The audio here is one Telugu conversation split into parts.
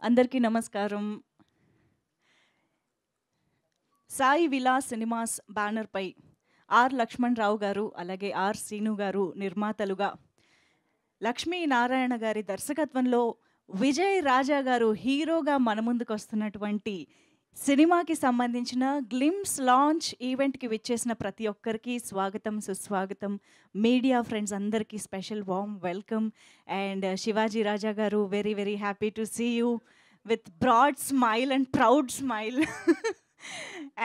అందరికీ నమస్కారం. సాయి విలాస్ సినిమాస్ బ్యానర్పై ఆర్ లక్ష్మణరావు గారు అలాగే ఆర్ శ్రీను గారు నిర్మాతలుగా, లక్ష్మీనారాయణ గారి దర్శకత్వంలో విజయ్ రాజా గారు హీరోగా మన ముందుకు వస్తున్నటువంటి సినిమాకి సంబంధించిన గ్లిమ్స్ లాంచ్ ఈవెంట్కి విచ్చేసిన ప్రతి ఒక్కరికి స్వాగతం, సుస్వాగతం. మీడియా ఫ్రెండ్స్ అందరికీ special warm welcome. And Shivaji Raja గారు, very very happy to see you with broad smile and proud smile.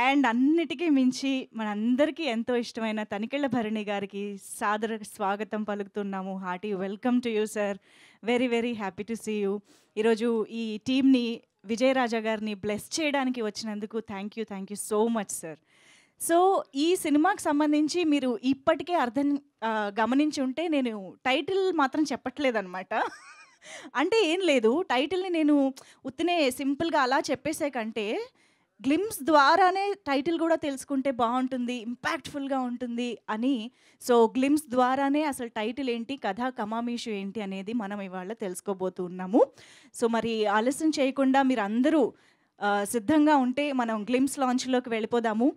And అన్నిటికీ మించి మనందరికీ ఎంతో ఇష్టమైన తనికెళ్ళ భరణి గారికి సాదర స్వాగతం పలుకుతున్నాము. Hearty welcome to you sir. Very very happy to see you. ఈరోజు ఈ టీమ్ని, విజయరాజా గారిని బ్లెస్ చేయడానికి వచ్చినందుకు thank you so much sir. So ఈ సినిమాకి సంబంధించి మీరు ఇప్పటికే గమనించి ఉంటే నేను టైటిల్ మాత్రం చెప్పట్లేదన్నమాట. అంటే ఏం లేదు, టైటిల్ని నేను ఉత్తినే సింపుల్గా అలా చెప్పేసే కంటే గ్లిమ్స్ ద్వారానే టైటిల్ కూడా తెలుసుకుంటే బాగుంటుంది, ఇంపాక్ట్ఫుల్గా ఉంటుంది అని. సో గ్లిమ్స్ ద్వారానే అసలు టైటిల్ ఏంటి, కథా కమామీషు ఏంటి అనేది మనం ఇవాళ తెలుసుకోబోతున్నాము. సో మరి ఆలస్యం చేయకుండా మీరు అందరూ సిద్ధంగా ఉంటే మనం గ్లిమ్స్ లాంచ్లోకి వెళ్ళిపోదాము.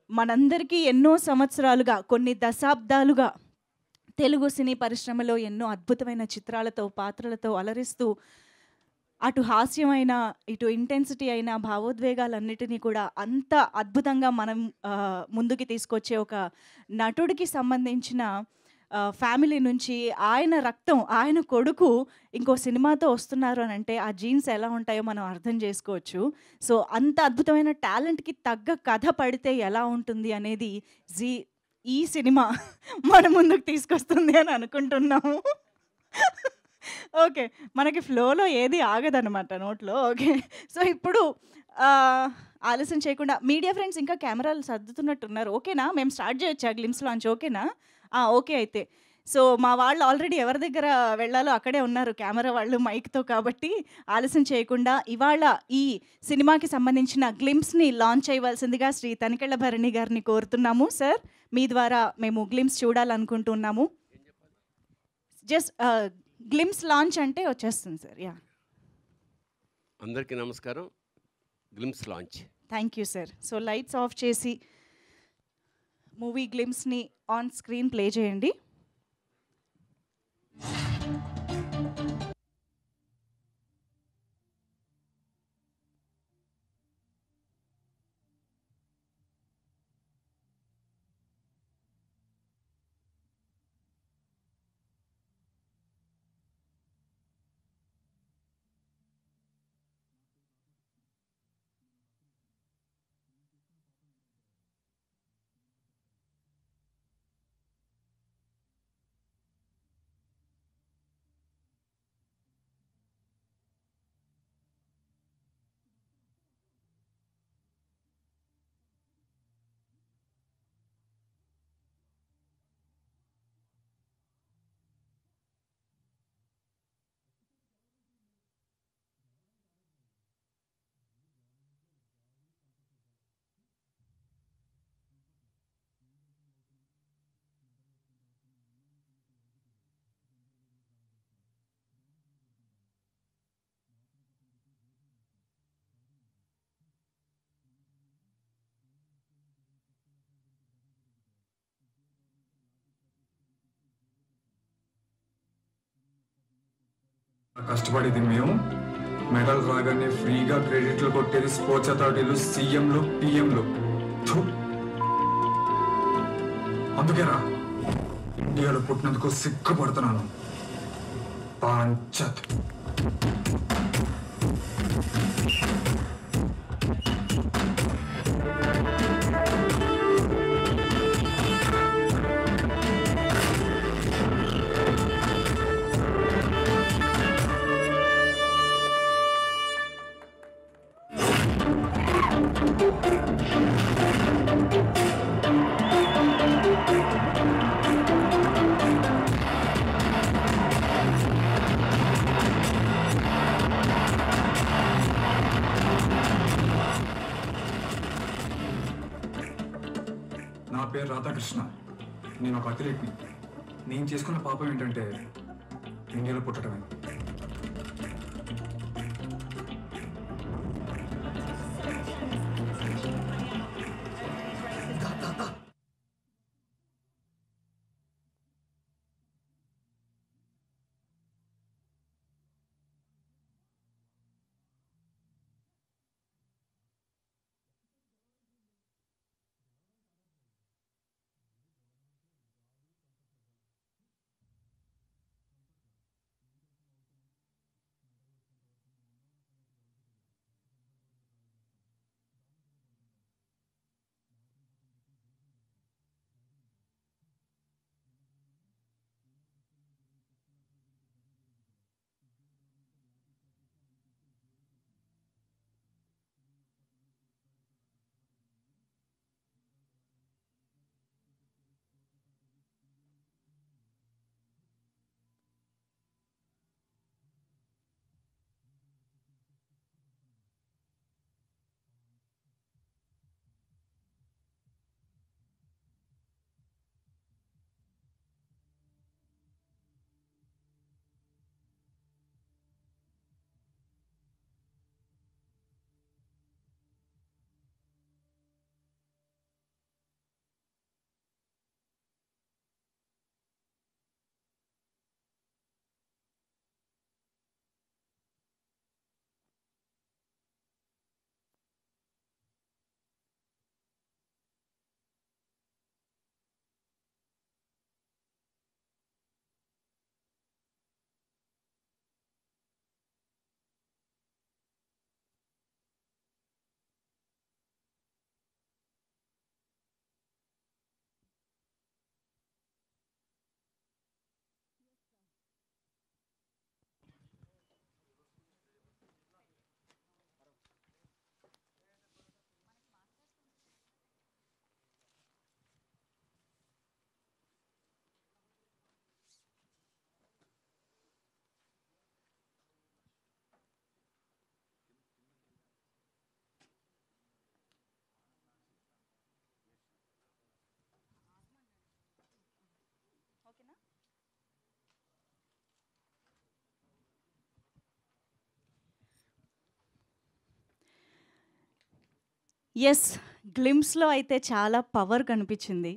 మనందరికీ ఎన్నో సంవత్సరాలుగా, కొన్ని దశాబ్దాలుగా తెలుగు సినీ పరిశ్రమలో ఎన్నో అద్భుతమైన చిత్రాలతో, పాత్రలతో అలరిస్తూ అటు హాస్యమైన, ఇటు ఇంటెన్సిటీ అయిన భావోద్వేగాలన్నిటినీ కూడా అంత అద్భుతంగా మనం ముందుకి తీసుకొచ్చే ఒక నటుడికి సంబంధించిన ఫ్యామిలీ నుంచి ఆయన రక్తం, ఆయన కొడుకు ఇంకో సినిమాతో వస్తున్నారు అని అంటే ఆ జీన్స్ ఎలా ఉంటాయో మనం అర్థం చేసుకోవచ్చు. సో అంత అద్భుతమైన టాలెంట్కి తగ్గ కథ పడితే ఎలా ఉంటుంది అనేది ఈ సినిమా మన ముందుకు తీసుకొస్తుంది అని అనుకుంటున్నాము. ఓకే, మనకి ఫ్లోలో ఏది ఆగదనమాట నోట్లో. ఓకే, సో ఇప్పుడు ఆలస్యం చేయకుండా మీడియా ఫ్రెండ్స్ ఇంకా కెమెరాలు సర్దుతున్నట్టున్నారు. ఓకేనా, మేము స్టార్ట్ చేయొచ్చా గ్లిమ్స్ లాంచ్? ఓకేనా? ఓకే అయితే. సో మా వాళ్ళు ఆల్రెడీ ఎవరి దగ్గర వెళ్ళాలో అక్కడే ఉన్నారు, కెమెరా వాళ్ళు మైక్తో. కాబట్టి ఆలస్యం చేయకుండా ఇవాళ ఈ సినిమాకి సంబంధించిన గ్లిమ్స్ని లాంచ్ చేయవలసిందిగా శ్రీ తనికెళ్ళ భరణి గారిని కోరుతున్నాము. సార్, మీ ద్వారా మేము గ్లిమ్స్ చూడాలనుకుంటున్నాము. జస్ట్ గ్లిమ్స్ లాంచ్ అంటే వచ్చేస్తుంది సార్. యా, అందరికీ నమస్కారం. Glimpse launch. Thank you sir. So lights off చేసి మూవీ గ్లిమ్స్ని ఆన్ స్క్రీన్ ప్లే చేయండి. కష్టపడేది మేము, మెడల్ రాగానే ఫ్రీగా క్రెడిట్లు కొట్టేది స్పోర్ట్స్ అథారిటీలు, సీఎంలు, పిఎంలు. అందుకేరా ఇండియాలో పుట్టినందుకు సిగ్గుపడుతున్నాను. పాంచత్ నా పేరు రాధాకృష్ణ. నేను ఒక అథ్లెట్ని. నేను చేసుకున్న పాపం ఏంటంటే ఇండియాలో పుట్టడమే. యెస్. గ్లిమ్స్‌లో అయితే చాలా పవర్ కనిపించింది.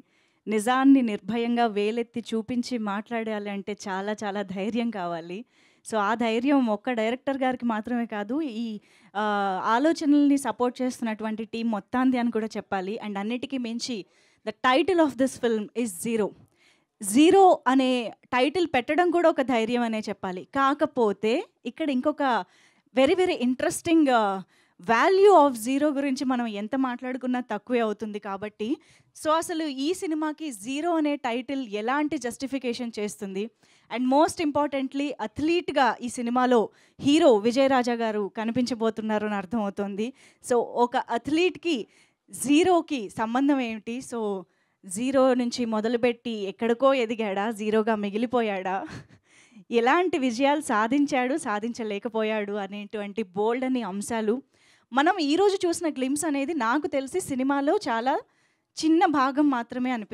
నిజాన్ని నిర్భయంగా వేలెత్తి చూపించి మాట్లాడాలి అంటే చాలా చాలా ధైర్యం కావాలి. సో, ఆ ధైర్యం ఒక్క డైరెక్టర్ గారికి మాత్రమే కాదు, ఈ ఆలోచనల్ని సపోర్ట్ చేస్తున్నటువంటి టీమ్ మొత్తాంది అని కూడా చెప్పాలి. అండ్ అన్నిటికి మించి the title of this film is 'zero'. 'Zero' అనే టైటిల్ పెట్టడం కూడా ఒక ధైర్యం అనే చెప్పాలి. కాకపోతే ఇక్కడ ఇంకొక very very interesting value of 'zero' గురించి మనం ఎంత మాట్లాడుకున్నా తక్కువే అవుతుంది కాబట్టి, సో అసలు ఈ సినిమాకి 'జీరో' అనే టైటిల్ ఎలాంటి జస్టిఫికేషన్ చేస్తుంది, అండ్ మోస్ట్ ఇంపార్టెంట్లీ అథ్లీట్గా ఈ సినిమాలో హీరో విజయ్ రాజా గారు కనిపించబోతున్నారు అని అర్థమవుతుంది. సో ఒక అథ్లీట్కి 'జీరోకి' సంబంధం ఏమిటి? సో 0 నుంచి మొదలుపెట్టి ఎక్కడికో ఎదిగాడా? 0గా మిగిలిపోయాడా? ఎలాంటి విజయాలు సాధించాడు, సాధించలేకపోయాడు అనేటువంటి బోల్డ్ అని అంశాలు మనం ఈరోజు చూసిన గ్లిమ్స్ అనేది నాకు తెలిసి సినిమాలో చాలా చిన్న భాగం మాత్రమే అనిపిస్తుంది.